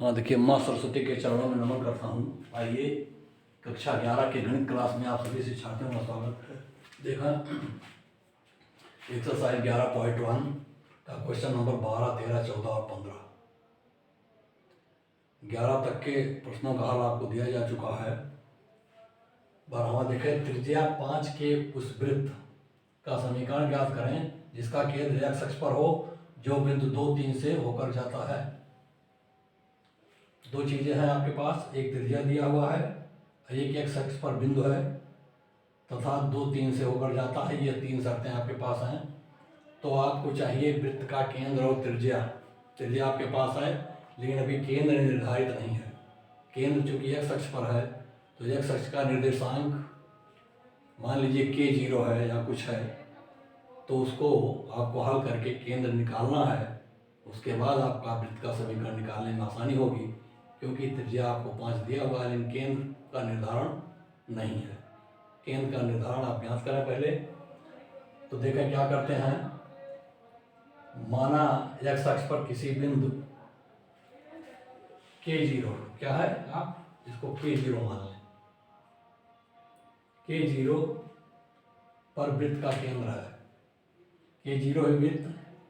हाँ देखिए, माँ सरस्वती के चरणों में नमन करता हूँ। आइए, कक्षा 11 के गणित क्लास में आप सभी शिक्षार्थियों का स्वागत है। देखा एक्सरसाइज 11.1 का क्वेश्चन नंबर 12, 13, 14 और 15, 11 तक के प्रश्नों का हल आपको दिया जा चुका है। 12वां देखें, त्रिज्या 5 के उस वृत्त का समीकरण ज्ञात करें जिसका केंद्र x अक्ष पर हो, जो बिंदु 2, 3 से होकर जाता है। दो चीजें हैं आपके पास, एक त्रिज्या दिया हुआ है, एक x अक्ष पर बिंदु है तथा 2, 3 से होकर जाता है। ये तीन शर्तें आपके पास हैं। तो आपको चाहिए वृत्त का केंद्र और त्रिज्या। त्रिज्या आपके पास है लेकिन अभी केंद्र निर्धारित नहीं है। केंद्र चूंकि x अक्ष पर है तो x अक्ष का निर्देशांक मान लीजिए k0 है या कुछ है, तो उसको आपको हल करके केंद्र निकालना है। उसके बाद आपका वृत्त का समीकरण निकालने में आसानी होगी, क्योंकि त्रिज्या आपको 5 दिया हुआ है लेकिन केंद्र का निर्धारण नहीं है। केंद्र का निर्धारण आप ज्ञात करें पहले। तो देखें क्या करते हैं। माना x अक्ष पर किसी बिंदु k0 क्या है, आप इसको k0 मान लें। k0 पर वृत्त का केंद्र है। k0 है वृत्त,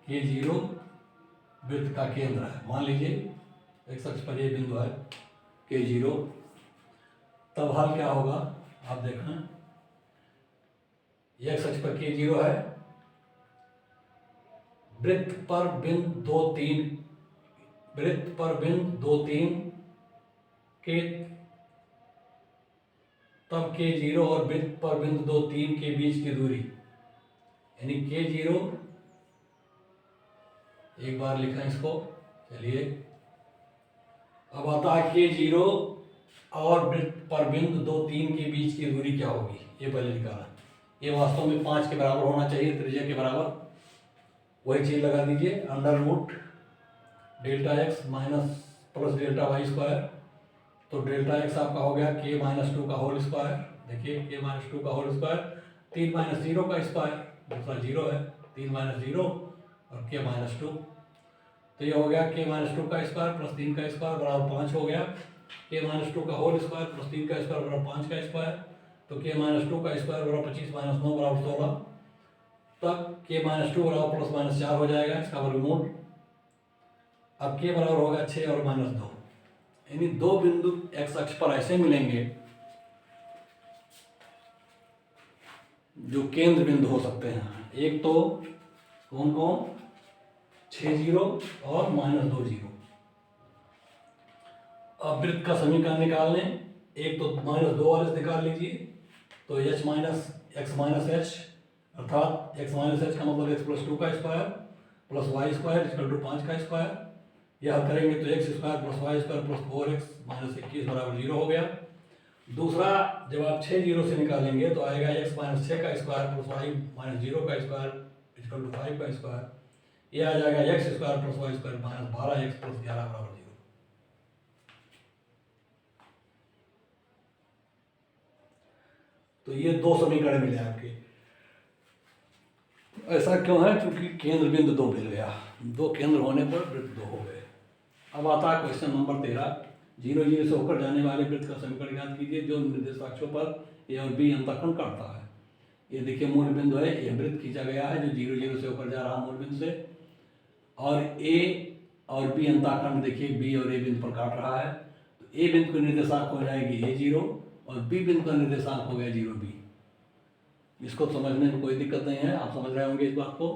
k0 वृत्त का केंद्र है। मान लीजिए x अक्ष पर ये बिंदु है k0। तब हल क्या होगा आप देखें। x अक्ष पर k0 है, वृत्त पर बिंदु 2, 3, वृत्त पर बिंदु 2, 3 के, तब k0 और वृत्त पर बिंदु 2, 3 के बीच की दूरी, यानी k0, एक बार लिखें इसको। चलिए, अब आता है k0 और वृत्त पर बिंदु 2, 3 के बीच की दूरी क्या होगी, ये पहले निकाला। ये वास्तव में 5 के बराबर होना चाहिए, त्रिज्या के बराबर। वही चीज लगा दीजिए, under root delta x minus plus delta y square. तो डेल्टा x आपका हो गया k-2 का होल स्क्वायर। देखिए k-2 का होल स्क्वायर, 3 माइनस 0 का स्क्वायर, दूसरा 0 है, 3 माइनस 0 और k-2। तो ये हो गया k-2 का स्क्वायर प्लस 3 का स्क्वायर बराबर 5 हो गया। k-2 का होल स्क्वायर प्लस 3 का स्क्वायर बराबर 5 का स्क्वायर। तो k-2 का स्क्वायर बराबर 25 माइनस 9 बराबर 16। तब k-2 बराबर प्लस माइनस 4 हो जाएगा, इसका वर्गमूल। अब k बराबर होगा 6 और -2, यानी दो बिंदु x अक्ष पर ऐसे मिलेंगे जो केंद्र बिंदु हो सकते हैं। एक तो कौन कौन, 6 0 और -2 0। अब वृत्त का समीकरण निकाल लें। एक तो -2 वाले से निकाल लीजिए, तो h minus x minus h, अर्थात x माइनस h का मतलब x प्लस 2 का square plus y square equal to 5 का स्क्वायर। यह हल करेंगे तो x square plus y square plus 4x minus 21 बराबर 0 हो गया। दूसरा, जब आप 6 0 से निकालेंगे तो आएगा x माइनस 6 का स्क्वायर प्लस y माइनस 0 का स्क्वायर इक्वल टू 5 का स्क्वायर। ये आ जाएगा x square plus y square minus 12x plus 11 बराबर 0। तो ये दो समीकरण मिले आपके। ऐसा क्यों है, क्योंकि केंद्र बिंदु 2 मिल गया। दो केंद्र होने पर वृत्त 2 हो गए। अब आता है क्वेश्चन नंबर 13। 0 0 से होकर जाने वाले वृत्त का समीकरण ज्ञात कीजिए जो निर्देशाक्षों पर ए और बी अंतःखंड काटता है। ये देखिए मूल बिंदु है, यह वृत्त खींचा गया है जो 0 0 से होकर जा रहा मूल बिंदु से, और ए और बी अंतःखंड देखिए बी और ए बिंदु पर काट रहा है। तो ए बिंदु का निर्देशांक हो जाएगी a0 और बी बिंदु का निर्देशांक हो गया 0b। इसको समझने में कोई दिक्कत नहीं है, आप समझ रहे होंगे इस बात को।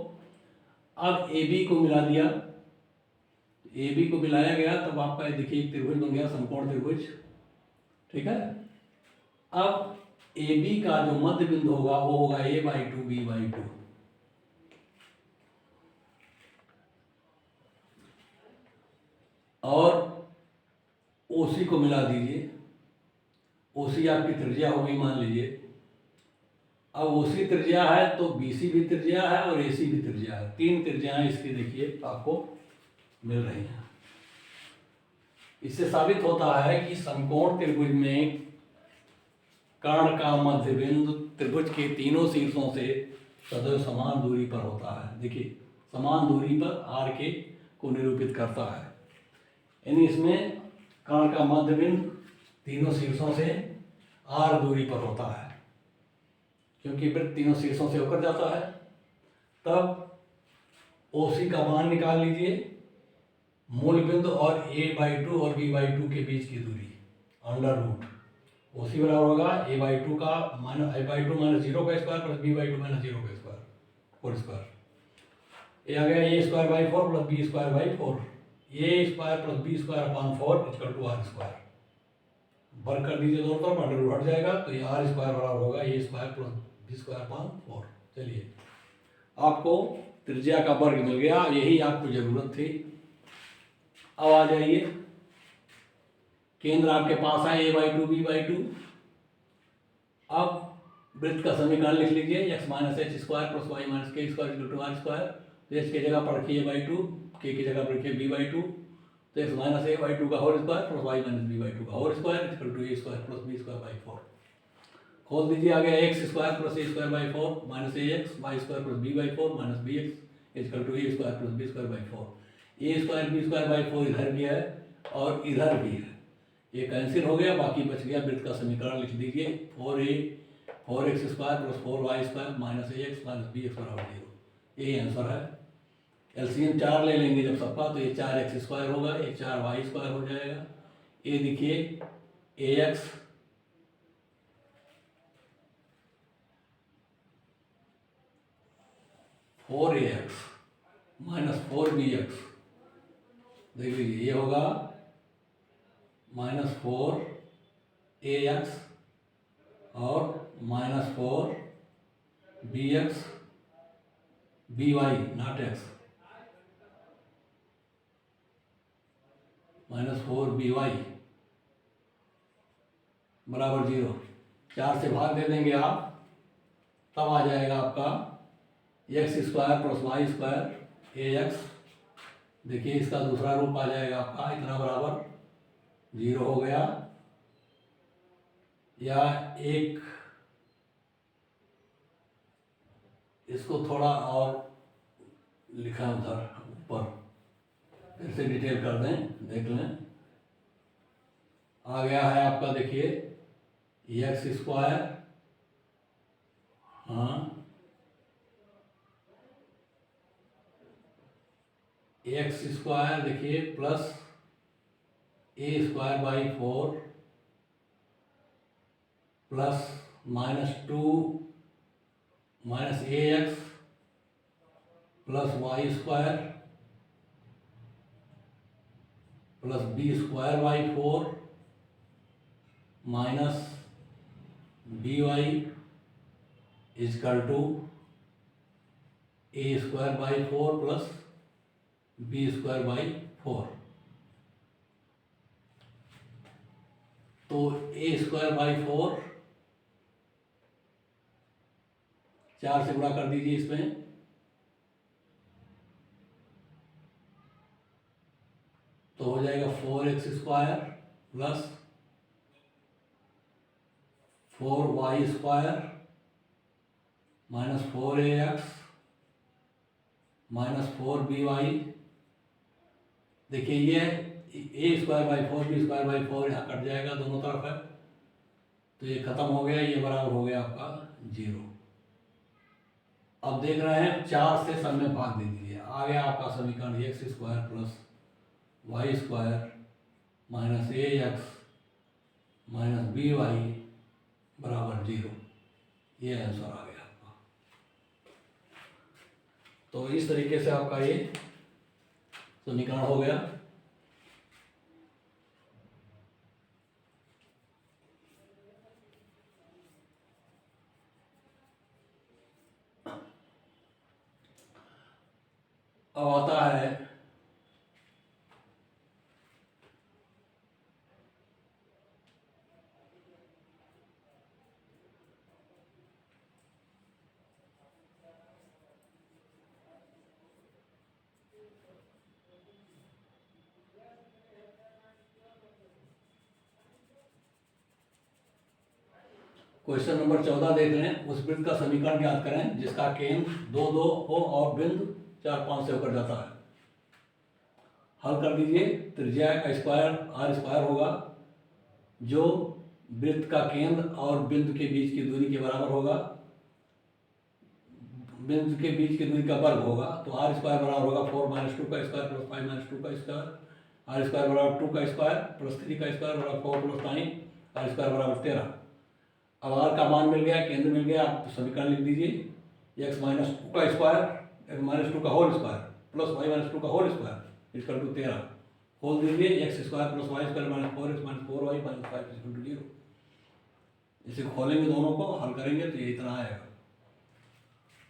अब ए बी को मिला दिया, ए बी को मिलाया गया, तब आपका देखिए एक त्रिभुज बन गया, समकोण त्रिभुज। ठीक है। अब ए बी का जो मध्य बिंदु होगा वो होगा a/2 b/2। और ओसी को मिला दीजिए। ओसी आपकी त्रिज्या होगी मान लीजिए। अब ओसी त्रिज्या है तो बीसी भी त्रिज्या है और एसी भी त्रिज्या है। तीन त्रिज्याएं इसकी देखिए आपको मिल रही हैं। इससे साबित होता है कि समकोण त्रिभुज में कर्ण का मध्य बिंदु त्रिभुज के तीनों शीर्षों से सदैव समान दूरी पर होता है। देखिए समान दूरी पर आर के को निरूपित करता है, यानी इसमें कर्ण का मध्य बिंदु तीनों शीर्षों से r दूरी पर होता है। क्योंकि वृत्त तीनों शीर्षों से होकर जाता है, तब OC का मान निकाल लीजिए, मूल बिंदु और a/2 और b/2 के बीच की दूरी अंडर रूट OC बराबर होगा a/2 का a/2 माइनस 0 का स्क्वायर प्लस b/2 माइनस 0 का स्क्वायर होल स्क्वायर। ये आ गया a square by 4 plus b square by 4, a square plus b square upon 4 equal to r square. Work कर दीजिए दोनों तरफ, अंडर रूट हट जाएगा तो ये r स्क्वायर बराबर होगा a square plus b square upon 4। चलिए, आपको त्रिज्या का वर्ग मिल गया, यही आपको जरूरत थी। अब आ जाइए, केंद्र आपके पास है a/2 b/2। अब वृत्त का समीकरण लिख लीजिए, x minus h square plus y minus k square equal to r square. तो एच की जगह पर रखिए a/2, के की जगह पर रखिए b/2, तो x माइनस a/2 का whole square plus y minus b/2 का whole square equal to a square plus b square by 4। खोल दीजिए, आ गया x square plus a square by 4 minus ax y square plus b by 4 minus bx equal to a square plus b square by 4। a square b square by 4 इधर भी है और इधर भी है, ये कैंसिल हो गया, बाकी बच गया। वृत्त का समीकरण लिख दीजिए, 4x square plus 4y square minus ax minus bx बराबर 0। यही आंसर है। एलसीएम 4 ले लेंगे जब सबका, तो ये 4x स्क्वायर होगा, ये 4y स्क्वायर हो जाएगा। ये देखिए ax four ax minus 4bx, देख लीजिए ये होगा माइनस 4ax और minus 4bx by not x minus 4by बराबर 0। 4 से भाग दे देंगे आप, तब आ जाएगा आपका x square plus y square ax। देखिए इसका दूसरा रूप आ जाएगा आपका इतना बराबर 0 हो गया, या एक इसको थोड़ा और लिखा उधर ऊपर, फिर से डिटेल कर दें, देख लें। आ गया है आपका, देखिए एक्स स्क्वायर, हाँ एक्स स्क्वायर देखिए plus a square by 4 plus minus 2 minus ax plus y square plus b square by 4 minus by equal to a square by 4 plus b square by 4। तो a स्क्वायर बाई 4 4 से गुणा कर दीजिए इसमें, तो हो जाएगा 4x square plus 4y square minus 4ax minus 4by। देखिए ये a square by 4 b square by 4 यहाँ कट जाएगा, दोनों तरफ है, तो ये खत्म हो गया, ये बराबर हो गया आपका 0। अब देख रहे हैं 4 से सब में भाग दे दीजिए, आ गया आपका समीकरण x square plus y square minus ax minus by बराबर 0। ये आंसर आ गया आपका। तो इस तरीके से आपका ये समीकरण हो गया। अब आता है क्वेश्चन नंबर 14 देख रहे हैं। उस वृत्त का समीकरण ज्ञात करें जिसका केंद्र 2 2 हो और बिंदु 4 5 से होकर जाता है। हल कर दीजिए। त्रिज्या का स्क्वायर आर स्क्वायर होगा, जो वृत्त का केंद्र और बिंदु के बीच की दूरी के बराबर होगा, बिंदु के बीच की दूरी का वर्ग होगा। तो आर स्क्वायर बराबर होगा 4 - 2 का स्क्वायर प्लस 5 - 2 का स्क्वायर। आर स्क्वायर बराबर 2 का स्क्वायर प्लस 3 का स्क्वायर बराबर 4 प्लस 9, आर स्क्वायर बराबर 13। अब आर का मान मिल गया, केंद्र मिल गया, आप समीकरण लिख दीजिए। x - 2 का स्क्वायर, x - 2 का होल स्क्वायर प्लस y - 2 का होल स्क्वायर इक्वल टू 13। होल दीजिए, x square plus y square minus 4x - 4y minus 5 equal to 0। इसे खोलेंगे दोनों को, हल करेंगे तो ये इतना आएगा।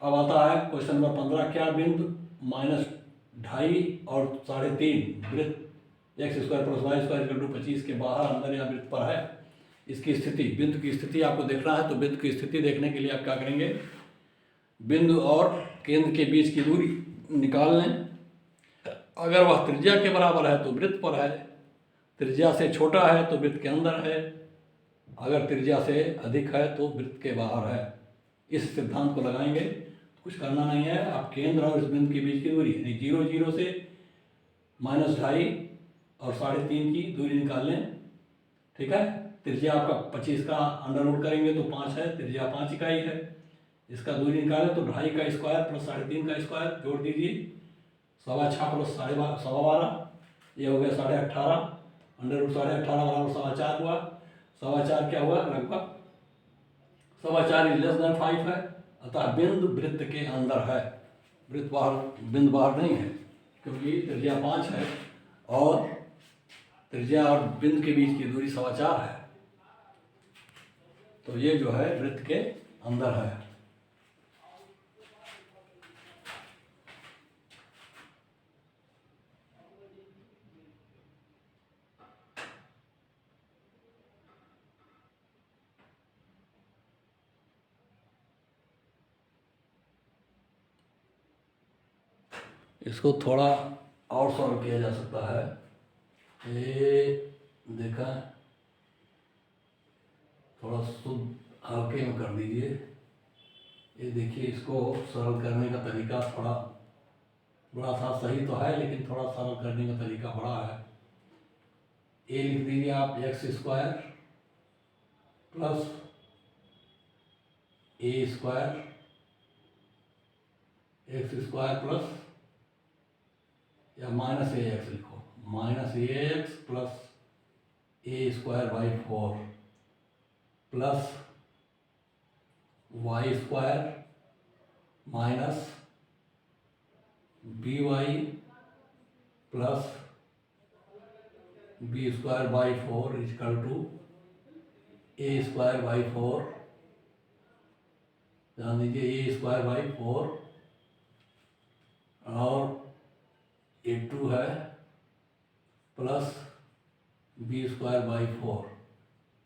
अब आता है क्वेश्चन नंबर 15। क्या बिंदु -2.5 और 3.5 वृत्त x square plus y square equal to 25 के बाहर, अंदर या वृत्त पर है? इसकी स्थिति, बिंदु की स्थिति आपको देखना है। तो बिंदु की स्थिति देखने के लिए आप क्या करेंगे, बिंदु और केंद्र के बीच की दूरी निकाल लें। अगर वह त्रिज्या के बराबर है तो वृत्त पर है, त्रिज्या से छोटा है तो वृत्त के अंदर है, अगर त्रिज्या से अधिक है तो वृत्त के बाहर है। इस सिद्धांत को लगाएंगे, कुछ करना नहीं है। आप केंद्र और इस बिंदु के बीच की दूरी यानी 0, 0 से -2.5 और 3.5 की दूरी निकाल लें। ठीक है, त्रिज्या आपका 25 का अंडर रूट करेंगे तो 5 है, त्रिज्या 5 इकाई है। इसका दूरी निकालें तो 2.5 का स्क्वायर प्लस 3.5 का स्क्वायर जोड़ दीजिए, 6.25 प्लस 12.5, ये हो गया 18.5। अंडर रूट 18.5 बराबर 4.25 हुआ। 4.25 क्या हुआ, लगभग 4.25 इज लेस देन 5 है। अतः बिंदु वृत्त के अंदर है, वृत्त बाहर, बिंदु बाहर नहीं है, क्योंकि त्रिज्या 5 है और त्रिज्या और बिंदु के बीच की दूरी 4.25 है। तो ये जो है वृत्त के अंदर है। इसको थोड़ा और सॉल्व किया जा सकता है। ये देखा, थोड़ा शुद्ध हल्के में कर दीजिए। ये देखिए, इसको सरल करने का तरीका थोड़ा बड़ा सा सही तो है, लेकिन थोड़ा सरल करने का तरीका बड़ा है। ए लिख दीजिए आप, x square plus a square, x square plus या माइनस ए एक्स लिखो, minus a x plus a square by 4 plus y square minus b y plus b square by 4 equal to a square by 4। ध्यान दीजिए, ए square by 4 और a 2 है plus b square by 4।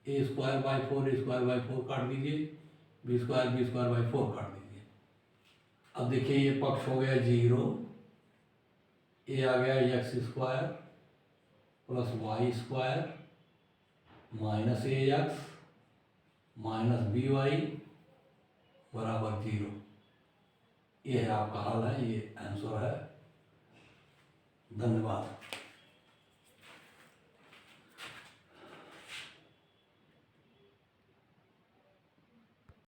A square by 4 a square by 4 काट दीजिए, B square by 4 काट दीजिए। अब देखिए, ये पक्ष हो गया 0, ए आ गया x square plus y square minus a x minus b y बराबर 0। ये है आपका हल है, ये आंसर है। धन्यवाद।